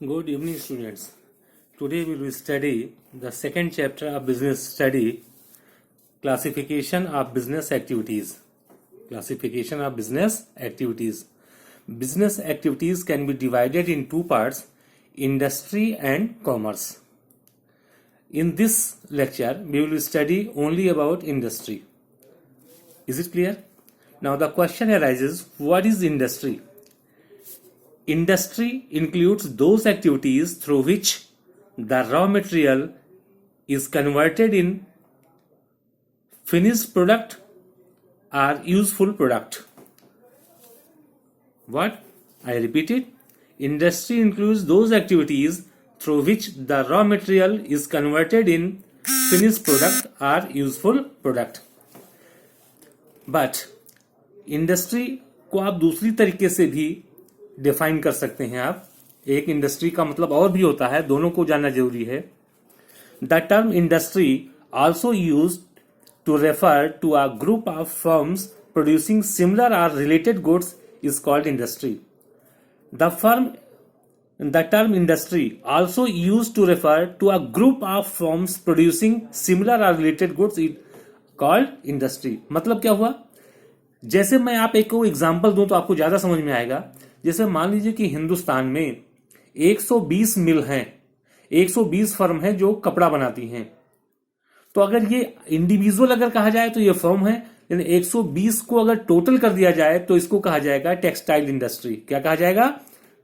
Good evening, students. Today we will study the second chapter of business study, classification of business activities. Classification of business activities. Business activities can be divided in two parts, industry and commerce. In this lecture, we will study only about industry. Is it clear? Now the question arises, what is industry? Industry includes those activities through which the raw material is converted in finished product or useful product. What? I repeat it. Industry includes those activities through which the raw material is converted in finished product or useful product. But industry को आप दूसरी तरीके से भी define कर सकते हैं। आप एक इंडस्ट्री का मतलब और भी होता है, दोनों को जानना जरूरी है। The term industry also used to refer to a group of firms producing similar or related goods is called industry. The term industry also used to refer to a group of firms producing similar or related goods is called industry। मतलब क्या हुआ? जैसे मैं आप एक को example दूं तो आपको ज्यादा समझ में आएगा। जैसे मान लीजिए कि हिंदुस्तान में 120 मिल हैं, 120 फर्म हैं जो कपड़ा बनाती हैं। तो अगर ये इंडिविजुअल अगर कहा जाए तो ये फर्म है, यानी 120 को अगर टोटल कर दिया जाए तो इसको कहा जाएगा टेक्सटाइल इंडस्ट्री। क्या कहा जाएगा?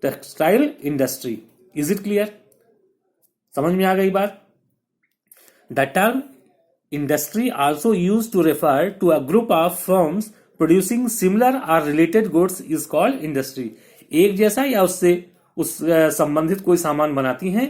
Textile industry. Is it clear? समझ में आ गई बात? The term industry also used to refer to a group of firms producing similar or related goods is called industry. एक जैसा या उससे संबंधित कोई सामान बनाती हैं।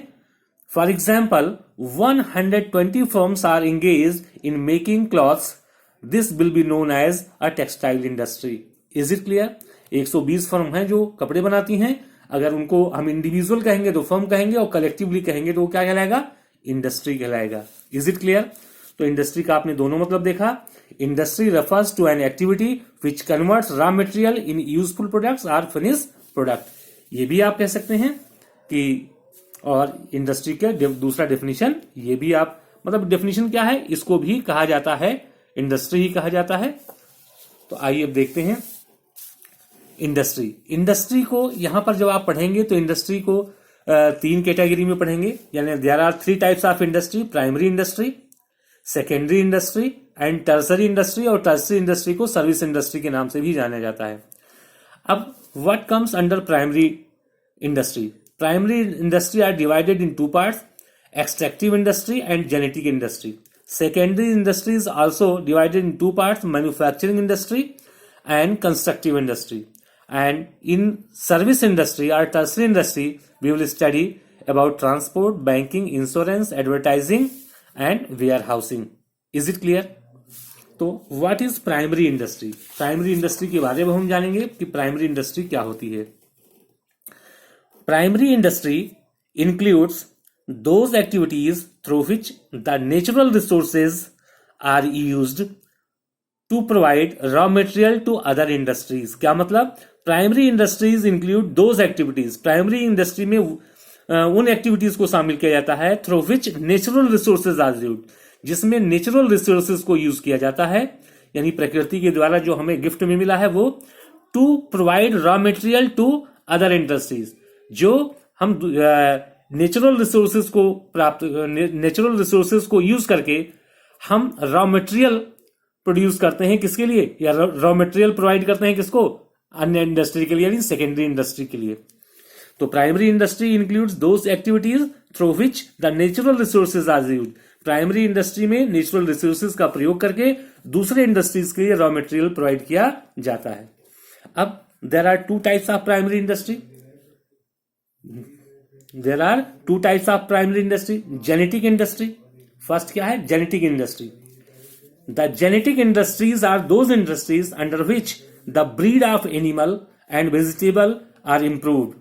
For example 120 firms are engaged in making clothes, this will be known as a textile industry. Is it clear? 120 firm हैं जो कपड़े बनाती हैं। अगर उनको हम इंडिविजुअल कहेंगे तो फर्म कहेंगे, और कलेक्टिवली कहेंगे तो क्या कहलाएगा? इंडस्ट्री कहलाएगा। Is it clear? तो इंडस्ट्री का आपने दोनों मतलब देखा। Industry refers to an activity which converts raw material in useful products और फिनिश प्रोडक्ट। ये भी आप कह सकते हैं कि, और इंडस्ट्री के दूसरा डेफिनेशन ये भी आप, मतलब डेफिनेशन क्या है, इसको भी कहा जाता है इंडस्ट्री ही कहा जाता है। तो आइए अब देखते हैं इंडस्ट्री को यहां पर जब आप पढ़ेंगे तो इंडस्ट्री को तीन कैटेगरी में पढ़ेंगे। यानी there are 3 types of industry, primary industry, secondary industry and tertiary industry. और टर्सरी इंडस्ट्री को सर्विस इंडस्ट्री के नाम से भी जाना जाता है। अब what comes under primary industry? Primary industry are divided in 2 parts, extractive industry and genetic industry. Secondary industry is also divided in 2 parts, manufacturing industry and constructive industry. And in service industry or tertiary industry, we will study about transport, banking, insurance, advertising and warehousing. Is it clear? तो what is primary industry? Primary industry के बारे में हम जानेंगे कि primary industry क्या होती है। Primary industry includes those activities through which the natural resources are used to provide raw material to other industries। क्या मतलब? Primary industries include those activities. Primary industry में उन एक्टिविटीज को शामिल किया जाता है through which natural resources are used, जिसमें नेचुरल रिसोर्सेज को यूज किया जाता है, यानी प्रकृति के द्वारा जो हमें गिफ्ट में मिला है वो, to provide raw material to other industries. जो हम नेचुरल रिसोर्सेज को नेचुरल रिसोर्सेज को यूज करके हम रॉ मटेरियल प्रोड्यूस करते हैं। किसके लिए? या रॉ मटेरियल प्रोवाइड करते हैं किसको? अन्य इंडस्ट्री के लिए, यानी सेकेंडरी इंडस्ट्री के लिए। तो primary industry includes those activities through which the natural resources are used. Primary industry में नेचुरल रिसोर्सेज का प्रयोग करके दूसरे इंडस्ट्रीज के लिए रॉ मटेरियल प्रोवाइड किया जाता है। अब there are 2 types of primary industry. There are 2 types of primary industry. Genetic industry, first क्या है? Genetic industry. The genetic industries are those industries under which the breed of animal and vegetable are improved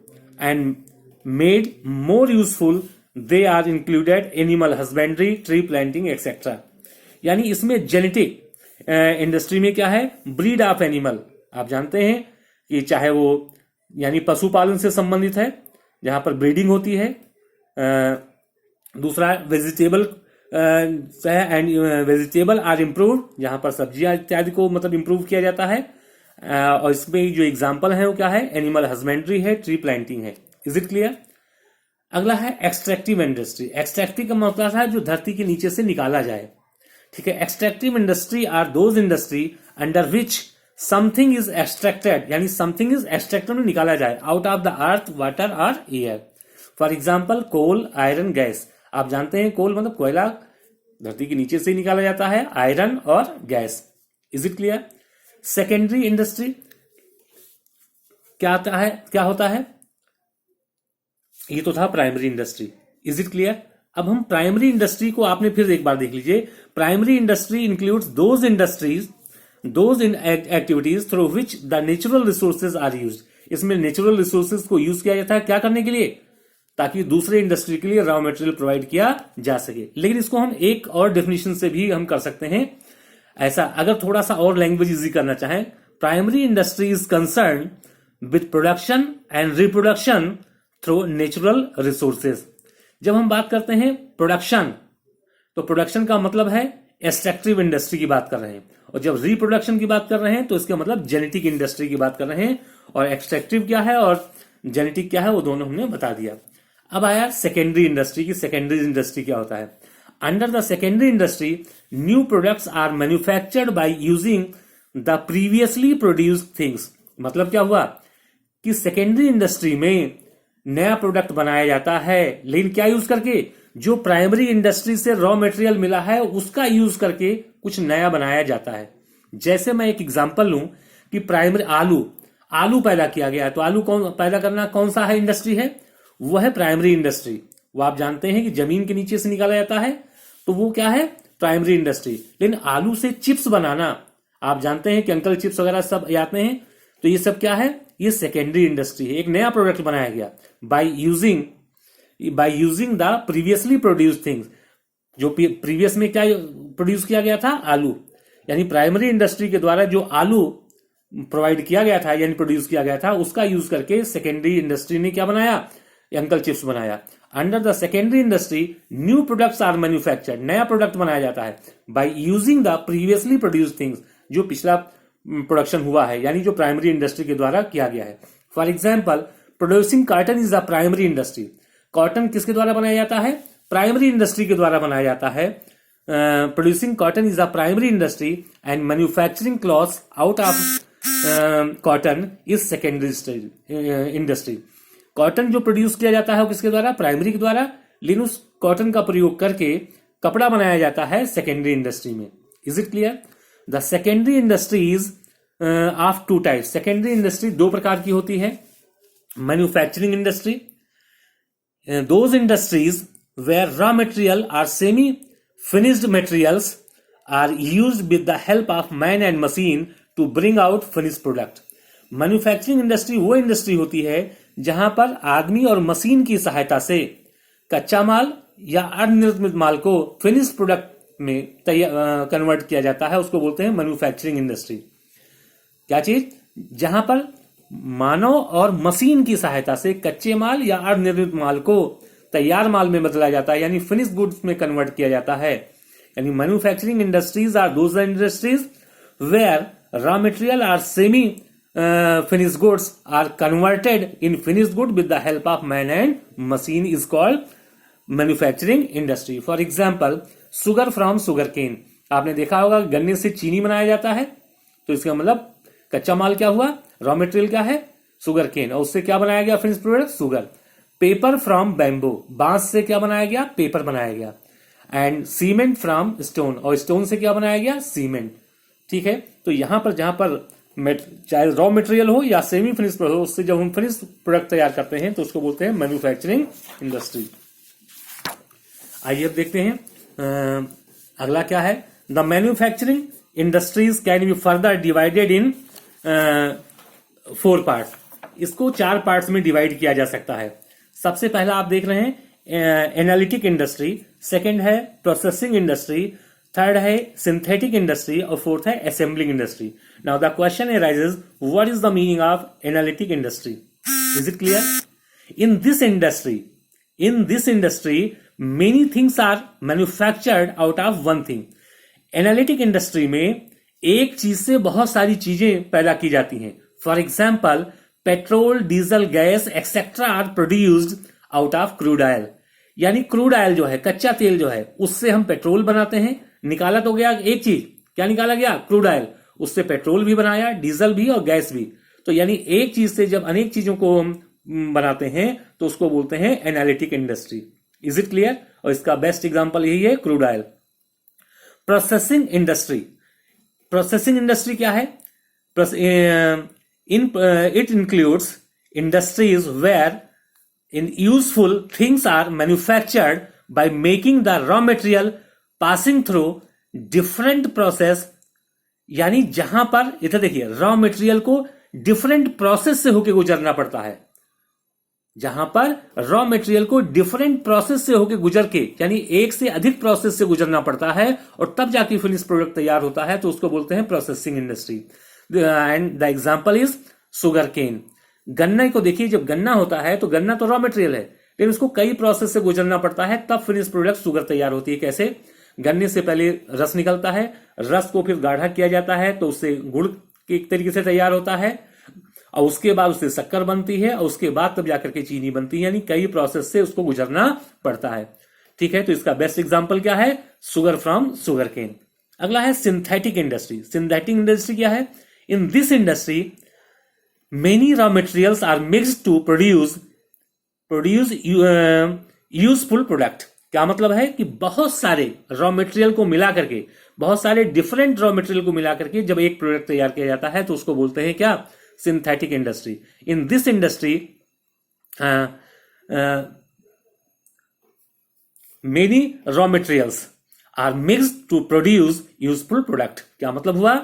and made more useful. They are included animal husbandry, tree planting, etc. यानी इसमें genetic industry में क्या है? Breed of animal. आप जानते हैं कि चाहे वो यानी पशुपालन से संबंधित है, जहां पर ब्रीडिंग होती है। दूसरा vegetable and vegetable are improve, जहां पर सब्जियां इत्यादि को मतलब इम्प्रूव किया जाता है। और इसमें जो एग्जाम्पल है वो क्या है, एनिमल हस्बेंड्री है, ट्री प्लांटिंग है। Is it clear? अगला है एक्सट्रैक्टिव इंडस्ट्री। एक्सट्रैक्टिव का मतलब है जो धरती के नीचे से निकाला जाए, ठीक है। Extractive industry are those industry under which something is extracted, यानी समथिंग इज एक्सट्रैक्टेड में निकाला जाए out of the earth, water और air. For example coal, iron, gas. आप जानते हैं कोल मतलब कोयला धरती के नीचे से ही निकाला जाता है, आयरन और gas. Is it clear? Secondary industry क्या आता है, क्या होता है? ये तो था primary industry. Is it clear? अब हम प्राइमरी इंडस्ट्री को आपने फिर एक बार देख लीजिए। Primary industry includes those industries, those activities through which the natural resources are used. इसमें नेचुरल रिसोर्सेज को यूज किया जाता है क्या करने के लिए? ताकि दूसरे इंडस्ट्री के लिए रॉ मटेरियल प्रोवाइड किया जा सके। लेकिन इसको हम एक और डेफिनेशन से भी हम कर सकते हैं ऐसा, अगर थोड़ा सा और लैंग्वेज इजी करना चाहें। Primary industry is concern with production and reproduction through natural resources. जब हम बात करते हैं प्रोडक्शन, तो प्रोडक्शन का मतलब है एक्सट्रैक्टिव इंडस्ट्री की बात कर रहे हैं, और जब रिप्रोडक्शन की बात कर रहे हैं तो इसका मतलब जेनेटिक इंडस्ट्री की बात कर रहे हैं। और एक्सट्रैक्टिव क्या है और जेनेटिक क्या है वो दोनों हमने बता दिया। अब आया सेकेंडरी इंडस्ट्री की। सेकेंडरी इंडस्ट्री क्या होता है? Under the secondary industry new products are manufactured by using the previously produced things. मतलब क्या हुआ कि सेकेंडरी इंडस्ट्री में नया प्रोडक्ट बनाया जाता है, लेकिन क्या यूज करके? जो प्राइमरी इंडस्ट्री से रॉ मटेरियल मिला है उसका यूज करके कुछ नया बनाया जाता है। जैसे मैं एक एग्जांपल लूं कि प्राइमरी आलू पैदा किया गया है, तो आलू कौन पैदा करना, कौन सा है इंडस्ट्री है? वो है प्राइमरी इंडस्ट्री। वो आप जानते हैं कि जमीन के नीचे से निकाला जाता है, तो वो क्या है? Primary industry. लेकिन आलू से चिप्स बनाना, आप जानते हैं कि अंकल चिप्स वगैरह सब आते हैं, तो ये सब क्या है? ये सेकेंडरी इंडस्ट्री है। एक नया प्रोडक्ट बनाया गया bye using the previously produced things. जो प्रीवियस में क्या प्रोड्यूस किया गया था? आलू। यानी प्राइमरी इंडस्ट्री के द्वारा जो आलू प्रोवाइड किया गया था यानी प्रोड्यूस किया गया था, उसका यूज करके सेकेंडरी इंडस्ट्री ने क्या बनाया? अंकल चिप्स बनाया। Under the secondary industry new products are manufactured, नया प्रोडक्ट बनाया जाता है by using the previously produced things, जो पिछला प्रोडक्शन हुआ है यानी जो प्राइमरी इंडस्ट्री के द्वारा किया गया है। For example producing cotton is the primary industry. Cotton किसके द्वारा बनाया जाता है? प्राइमरी इंडस्ट्री के द्वारा बनाया जाता है। Producing cotton is the primary industry and manufacturing clothes out of cotton is secondary industry. Cotton जो प्रोड्यूस किया जाता है वो किसके द्वारा? प्राइमरी के द्वारा, लेकिन उस कॉटन का प्रयोग करके कपड़ा बनाया जाता है सेकेंडरी इंडस्ट्री में। Is it clear? The secondary industries of two types. Secondary industry दो प्रकार की होती है। Manufacturing industry, those industries where raw material are semi finished materials are used with the help of man and machine to bring out finished product. Manufacturing industry वो industry होती है जहां पर आदमी और मशीन की सहायता से कच्चा माल या अनिर्मित माल को फिनिश्ड प्रोडक्ट में कन्वर्ट किया जाता है, उसको बोलते हैं मैन्युफैक्चरिंग इंडस्ट्री। क्या चीज? जहां पर मानव और मशीन की सहायता से कच्चे माल या अनिर्मित माल को तैयार माल में बदला जाता है यानी फिनिश्ड गुड्स में कन्वर्ट किया जाता है। यानी manufacturing industries are those industries where raw material are semi finished goods are converted in finished good with the help of man and machine is called manufacturing industry. For example, sugar from sugarcane. आपने देखा होगा गन्ने से चीनी बनाया जाता है, तो इसका मतलब कच्चा माल क्या हुआ? रॉ मटेरियल क्या है? सुगर केन, और उससे क्या बनाया गया? Finish product sugar. Paper from bamboo, बांस से क्या बनाया गया? पेपर बनाया गया। एंड सीमेंट फ्रॉम स्टोन, और स्टोन से क्या बनाया गया? सीमेंट। ठीक है, तो यहां पर जहां पर चाहे रॉ मटेरियल हो या सेमी फिनिश हो, उससे जब हम फिनिश प्रोडक्ट तैयार करते हैं तो उसको बोलते हैं मैन्युफैक्चरिंग इंडस्ट्री। आइए अब देखते हैं अगला क्या है। The manufacturing industries can be further divided in 4 part. इसको 4 पार्ट्स में डिवाइड किया जा सकता है। सबसे पहला आप देख रहे हैं एनालिटिक इंडस्ट्री, सेकेंड है प्रोसेसिंग इंडस्ट्री, थर्ड है सिंथेटिक इंडस्ट्री और फोर्थ है assembling industry. Now the question arises, what is the meaning of analytic industry? Is it clear? In this industry many things are manufactured out of one thing. Analytic industry में एक चीज से बहुत सारी चीजें पैदा की जाती हैं। For example, petrol, diesel, gas etcetera are produced out of crude oil. यानी क्रूड ऑयल जो है, कच्चा तेल जो है, उससे हम पेट्रोल बनाते हैं। निकाला तो गया एक चीज, क्या निकाला गया? Crude oil. उससे पेट्रोल भी बनाया, डीजल भी और गैस भी। तो यानी एक चीज से जब अनेक चीजों को हम बनाते हैं तो उसको बोलते हैं analytic industry. Is it clear? और इसका बेस्ट एग्जांपल यही है, crude oil. Processing industry. Processing industry क्या है? It includes industries where in useful things are manufactured by making the raw material passing through different process। यानी जहां पर इधर देखिए, रॉ मटेरियल को डिफरेंट प्रोसेस से होकर गुजरना पड़ता है। जहां पर रॉ मटेरियल को डिफरेंट प्रोसेस से होकर गुजर के, यानी एक से अधिक प्रोसेस से गुजरना पड़ता है और तब जाके फिनिश प्रोडक्ट तैयार होता है, तो उसको बोलते हैं processing industry. And the example is sugar cane. गन्ने को देखिए, जब गन्ना होता है तो गन्ना तो रॉ मटेरियल है, लेकिन उसको कई प्रोसेस से गुजरना पड़ता है, तब फिनिश प्रोडक्ट शुगर तैयार होती है। कैसे? गन्ने से पहले रस निकलता है, रस को फिर गाढ़ा किया जाता है तो उससे गुड़ एक तरीके से तैयार होता है, और उसके बाद उससे शक्कर बनती है, और उसके बाद तब जाकर के चीनी बनती है। यानी कई प्रोसेस से उसको गुजरना पड़ता है। ठीक है, तो इसका बेस्ट एग्जाम्पल क्या है? Sugar from sugar cane. अगला है सिंथेटिक इंडस्ट्री। सिंथेटिक इंडस्ट्री क्या है? In this industry many raw materials are mixed to produce useful product। क्या मतलब है? कि बहुत सारे रॉ मटेरियल को मिला करके, बहुत सारे डिफरेंट रॉ मटेरियल को मिला करके जब एक प्रोडक्ट तैयार किया जाता है तो उसको बोलते हैं क्या? Synthetic industry. In this industry many raw materials are mixed to produce useful product. क्या मतलब हुआ?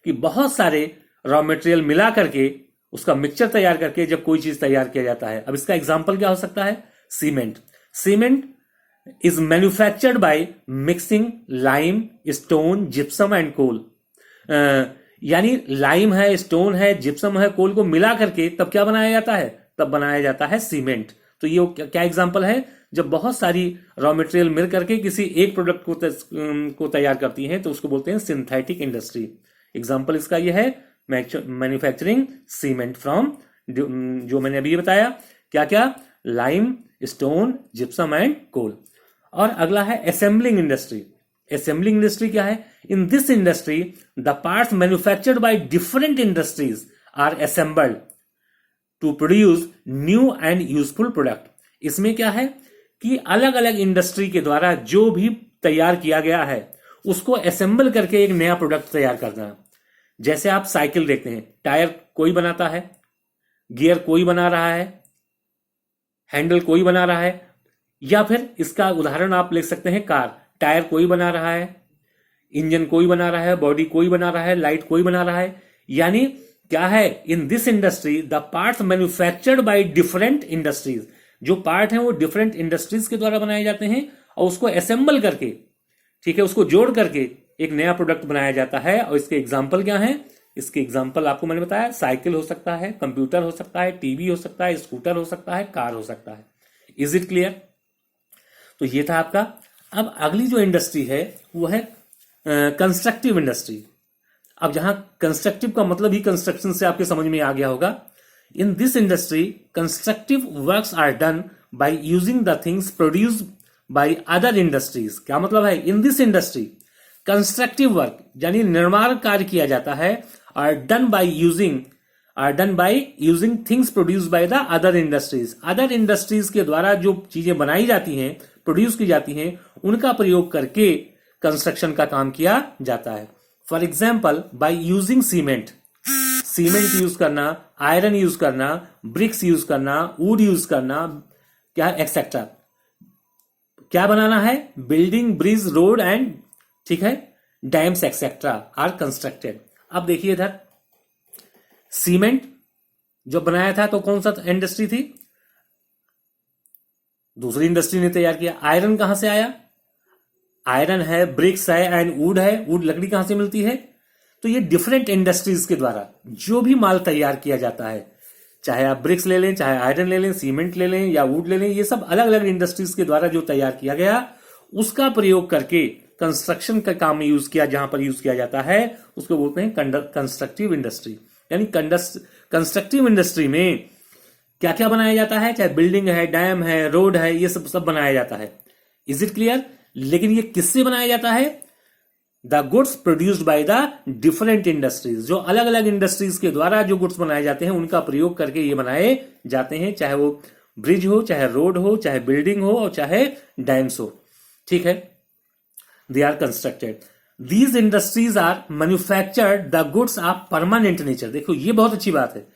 कि बहुत सारे रॉ मटेरियल मिला करके, उसका मिक्सचर तैयार करके जब कोई चीज तैयार किया जाता है। अब इसका एग्जांपल क्या हो सकता है? Cement. Cement is manufactured by mixing lime, stone, gypsum and coal. यानी लाइम है, स्टोन है, जिप्सम है, कोल को मिला करके तब क्या बनाया जाता है? तब बनाया जाता है सीमेंट। तो ये क्या एग्जांपल है? जब बहुत सारी रॉ मटेरियल मिल करके किसी एक प्रोडक्ट को तैयार करती हैं तो उसको बोलते हैं सिंथेटिक इंडस्ट्री। एग्जांपल इसका ये है, मैन्युफैक्चरिंग सीमेंट फ्रॉम, जो मैंने अभी बताया, क्या क्या? Lime, stone, gypsum and coal. और अगला है असेंबलिंग इंडस्ट्री। असेंबलिंग इंडस्ट्री क्या है? In this industry the parts manufactured by different industries are assembled to produce new and useful product. इसमें क्या है कि अलग अलग इंडस्ट्री के द्वारा जो भी तैयार किया गया है उसको असेंबल करके एक नया प्रोडक्ट तैयार करना। जैसे आप साइकिल देखते हैं, टायर कोई बनाता है, गियर कोई बना रहा है, हैंडल कोई बना रहा है, या फिर इसका उदाहरण आप ले सकते हैं कार। टायर कोई बना रहा है, इंजन कोई बना रहा है, बॉडी कोई बना रहा है, लाइट कोई बना रहा है। यानी क्या है? In this industry the parts manufactured by different industries. जो पार्ट हैं वो डिफरेंट इंडस्ट्रीज के द्वारा बनाए जाते हैं और उसको असेंबल करके, ठीक है, उसको जोड़ करके एक नया प्रोडक्ट बनाया जाता है। और इसके एग्जाम्पल क्या हैं? इसके एग्जाम्पल आपको मैंने बताया, साइकिल हो सकता है, कंप्यूटर हो सकता है, टीवी हो सकता है, स्कूटर हो सकता है, कार हो सकता है। Is it clear? तो ये था आपका। अब अगली जो इंडस्ट्री है वो है कंस्ट्रक्टिव इंडस्ट्री। अब जहां कंस्ट्रक्टिव का मतलब ही कंस्ट्रक्शन से आपके समझ में आ गया होगा। In this industry constructive works are done by using the things produced by other industries. क्या मतलब है? In this industry constructive work यानी निर्माण कार्य किया जाता है, are done by using things produced by the other industries. Other industries के द्वारा जो चीजें बनाई जाती हैं, प्रोड्यूस की जाती हैं, उनका प्रयोग करके कंस्ट्रक्शन का काम किया जाता है। For example, by using cement, cement use करना, आयरन यूज करना, ब्रिक्स यूज करना, वुड यूज करना, क्या एक्सेट्रा। क्या बनाना है? बिल्डिंग, ब्रिज, रोड एंड, ठीक है, डैम्स एक्सेट्रा आर कंस्ट्रक्टेड। अब देखिए इधर सीमेंट जो बनाया था तो कौन सा इंडस्ट्री थी? दूसरी इंडस्ट्री ने तैयार किया। आयरन कहां से आया? आयरन है, ब्रिक्स है एंड वुड है। वुड लकड़ी कहां से मिलती है? तो ये डिफरेंट इंडस्ट्रीज के द्वारा जो भी माल तैयार किया जाता है, चाहे आप ब्रिक्स ले लें, चाहे आयरन ले लें, सीमेंट ले लें या वुड ले लें, ये सब अलग अलग इंडस्ट्रीज के द्वारा जो तैयार किया गया उसका प्रयोग करके कंस्ट्रक्शन का काम में यूज किया, जहां पर यूज किया जाता है उसको बोलते हैं कंस्ट्रक्टिव इंडस्ट्री। यानी कंस्ट्रक्टिव इंडस्ट्री में क्या क्या बनाया जाता है, चाहे बिल्डिंग है, डैम है, रोड है, ये सब सब बनाया जाता है। Is it clear? लेकिन ये किससे बनाया जाता है? The goods produced by the different industries, जो अलग अलग इंडस्ट्रीज के द्वारा जो गुड्स बनाए जाते हैं उनका प्रयोग करके ये बनाए जाते हैं, चाहे वो ब्रिज हो, चाहे रोड हो, चाहे बिल्डिंग हो और चाहे डैम्स हो। ठीक है, they are constructed. These industries are manufactured the goods are permanent nature. देखो ये बहुत अच्छी बात है,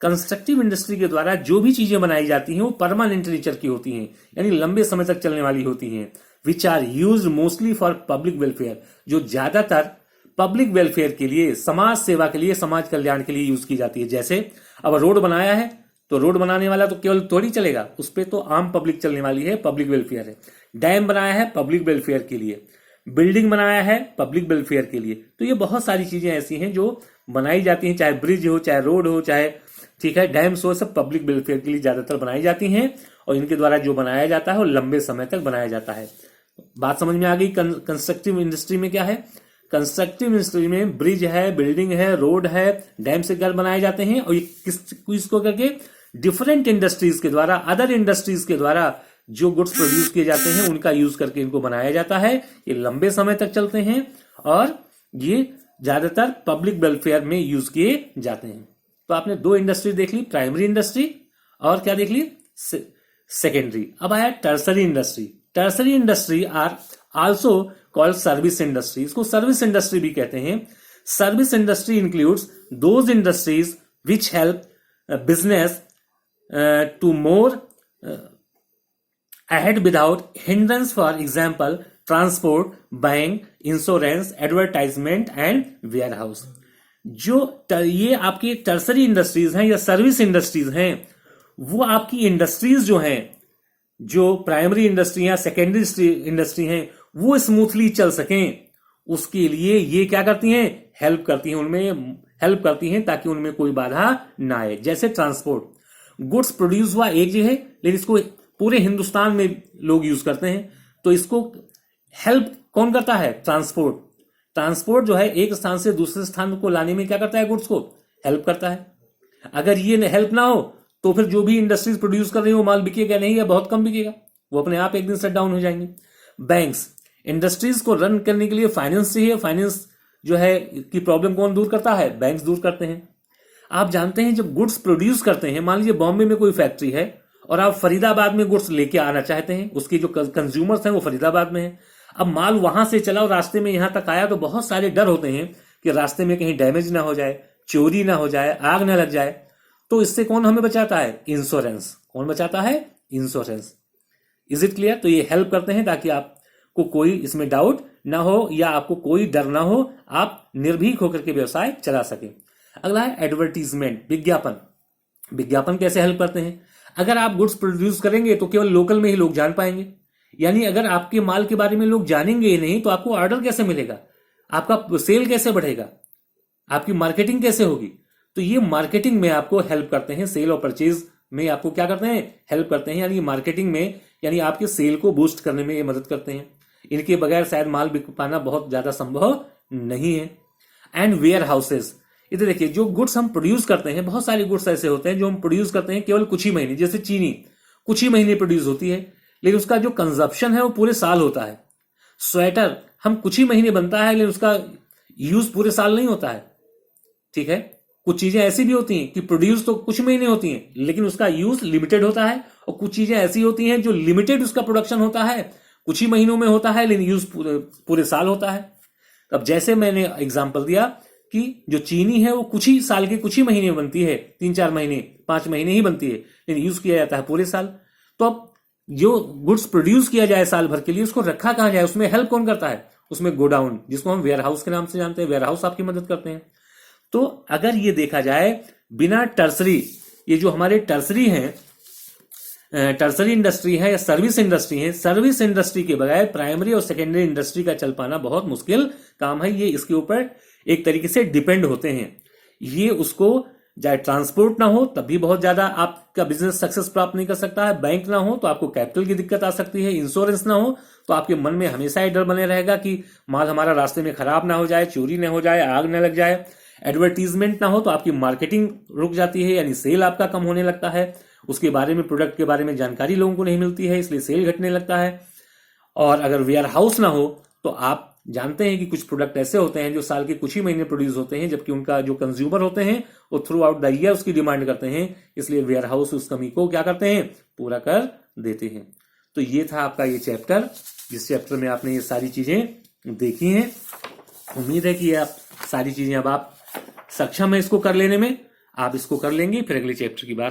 कंस्ट्रक्टिव इंडस्ट्री के द्वारा जो भी चीजें बनाई जाती हैं वो परमानेंट नेचर की होती हैं, यानी लंबे समय तक चलने वाली होती हैं। Which are use mostly for public welfare, जो ज्यादातर पब्लिक वेलफेयर के लिए, समाज सेवा के लिए, समाज कल्याण के लिए यूज की जाती है। जैसे अब रोड बनाया है तो रोड बनाने वाला तो केवल थोड़ी चलेगा, उस पर तो आम पब्लिक चलने वाली है, पब्लिक वेलफेयर है। डैम बनाया है पब्लिक वेलफेयर के लिए, बिल्डिंग बनाया है पब्लिक वेलफेयर के लिए। तो ये बहुत सारी चीजें ऐसी हैं जो बनाई जाती हैं, चाहे ब्रिज हो, चाहे रोड हो, चाहे ठीक है डैम्स हो, सब पब्लिक वेलफेयर के लिए ज्यादातर बनाई जाती हैं और इनके द्वारा जो बनाया जाता है वो लंबे समय तक बनाया जाता है। बात समझ में आ गई? कंस्ट्रक्टिव इंडस्ट्री में क्या है? कंस्ट्रक्टिव इंडस्ट्री में ब्रिज है, बिल्डिंग है, रोड है, डैम से घर बनाए जाते हैं और ये किसको करके? डिफरेंट इंडस्ट्रीज के द्वारा, अदर इंडस्ट्रीज के द्वारा जो गुड्स प्रोड्यूस किए जाते हैं उनका यूज करके इनको बनाया जाता है। ये लंबे समय तक चलते हैं और ये ज्यादातर पब्लिक वेलफेयर में यूज किए जाते हैं। तो आपने दो इंडस्ट्री देख ली, प्राइमरी इंडस्ट्री और क्या देख ली? सेकेंडरी। अब आया tertiary industry. Tertiary industry are also called service industry, इसको सर्विस इंडस्ट्री भी कहते हैं। Service industry includes those industries which help business to more ahead without hindrance, for example transport, bank, insurance, advertisement and warehouse। जो ये आपकी tertiary industries हैं या service industries हैं वो आपकी इंडस्ट्रीज जो हैं, जो प्राइमरी इंडस्ट्री या सेकेंडरी इंडस्ट्री हैं वो स्मूथली चल सकें उसके लिए ये क्या करती हैं? हेल्प करती हैं, उनमें हेल्प करती हैं ताकि उनमें कोई बाधा ना आए। जैसे ट्रांसपोर्ट, गुड्स प्रोड्यूस हुआ एक जगह लेकिन इसको पूरे हिंदुस्तान में लोग यूज करते हैं, तो इसको हेल्प कौन करता है? ट्रांसपोर्ट। ट्रांसपोर्ट जो है एक स्थान से दूसरे स्थान को लाने में क्या करता है? गुड्स को हेल्प करता है। अगर ये हेल्प ना हो तो फिर जो भी इंडस्ट्रीज प्रोड्यूस कर रही है वो माल बिकेगा नहीं या बहुत कम बिकेगा, वो अपने आप एक दिन शट डाउन हो जाएंगे। बैंक्स, इंडस्ट्रीज को रन करने के लिए फाइनेंस चाहिए, फाइनेंस जो है की प्रॉब्लम कौन दूर करता है? बैंक्स दूर करते हैं। आप जानते हैं जब गुड्स प्रोड्यूस करते हैं, मान लीजिए बॉम्बे में कोई फैक्ट्री है और आप फरीदाबाद में गुड्स लेके आना चाहते हैं, उसके जो कंज्यूमर्स हैं वो फरीदाबाद में हैं। अब माल वहां से चला और रास्ते में यहां तक आया तो बहुत सारे डर होते हैं कि रास्ते में कहीं डैमेज ना हो जाए, चोरी ना हो जाए, आग ना लग जाए। तो इससे कौन हमें बचाता है? इंश्योरेंस। कौन बचाता है? इंश्योरेंस। Is it clear? तो ये हेल्प करते हैं ताकि आपको कोई इसमें डाउट ना हो या आपको कोई डर ना हो, आप निर्भीक होकर के व्यवसाय चला सके। अगला है एडवर्टीजमेंट, विज्ञापन। विज्ञापन कैसे हेल्प करते हैं? अगर आप गुड्स प्रोड्यूस करेंगे तो केवल लोकल में ही लोग जान पाएंगे, यानी अगर आपके माल के बारे में लोग जानेंगे ही नहीं तो आपको ऑर्डर कैसे मिलेगा, आपका सेल कैसे बढ़ेगा, आपकी मार्केटिंग कैसे होगी? तो ये मार्केटिंग में आपको हेल्प करते हैं, सेल और परचेज में आपको क्या करते हैं? हेल्प करते हैं, यानी मार्केटिंग में, यानी आपके सेल को बूस्ट करने में ये मदद करते हैं। इनके बगैर शायद माल बिक पाना बहुत ज्यादा संभव नहीं है। एंड वेयर हाउसेस, इधर देखिए जो गुड्स हम प्रोड्यूस करते हैं, बहुत सारे गुड्स ऐसे होते हैं जो हम प्रोड्यूस करते हैं केवल कुछ ही महीने, जैसे चीनी कुछ ही महीने प्रोड्यूस होती है लेकिन उसका जो कंजप्शन है वो पूरे साल होता है। स्वेटर हम कुछ ही महीने बनता है लेकिन उसका यूज पूरे साल नहीं होता है। ठीक है, कुछ चीजें ऐसी भी होती हैं कि प्रोड्यूस तो कुछ महीने होती हैं लेकिन उसका यूज लिमिटेड होता है, और कुछ चीजें ऐसी होती हैं जो लिमिटेड उसका प्रोडक्शन होता है, कुछ ही महीनों में होता है लेकिन यूज पूरे साल होता है। अब जैसे मैंने एग्जांपल दिया कि जो चीनी है वो कुछ ही साल के कुछ ही महीने में बनती है, 3-4 महीने 5 महीने ही बनती है लेकिन यूज किया जाता है पूरे साल। तो अब जो गुड्स प्रोड्यूस किया जाए साल भर के लिए उसको रखा कहां जाए, उसमें हेल्प कौन करता है? उसमें गोडाउन, जिसको हम वेयर हाउस के नाम से जानते हैं, वेयर हाउस आपकी मदद करते हैं। तो अगर ये देखा जाए बिना टर्सरी, ये जो हमारे टर्सरी हैं, टर्सरी इंडस्ट्री है या सर्विस इंडस्ट्री है, सर्विस इंडस्ट्री के बगैर प्राइमरी और सेकेंडरी इंडस्ट्री का चल पाना बहुत मुश्किल काम है। ये इसके ऊपर एक तरीके से डिपेंड होते हैं, ये उसको चाहे ट्रांसपोर्ट ना हो तब भी बहुत ज्यादा आपका बिजनेस सक्सेस प्राप्त नहीं कर सकता है, बैंक ना हो तो आपको कैपिटल की दिक्कत आ सकती है, इंश्योरेंस ना हो तो आपके मन में हमेशा ही डर बने रहेगा कि माल हमारा रास्ते में खराब ना हो जाए, चोरी ना हो जाए, आग ना लग जाए। एडवर्टीजमेंट ना हो तो आपकी मार्केटिंग रुक जाती है, यानी सेल आपका कम होने लगता है, उसके बारे में, प्रोडक्ट के बारे में जानकारी लोगों को नहीं मिलती है, इसलिए सेल घटने लगता है। और अगर वेयर हाउस ना हो तो आप जानते हैं कि कुछ प्रोडक्ट ऐसे होते हैं जो साल के कुछ ही महीने प्रोड्यूस होते हैं, जबकि उनका जो कंज्यूमर होते हैं वो थ्रू आउट द ईयर उसकी डिमांड करते हैं, इसलिए वेयर हाउस उस कमी को क्या करते हैं, पूरा कर देते हैं। तो ये था आपका ये चैप्टर, जिस चैप्टर में आपने ये सारी चीजें देखी हैं। उम्मीद है कि आप सारी चीजें अब आप सक्षम है इसको कर लेने में, आप इसको कर लेंगे, फिर अगले चैप्टर की बात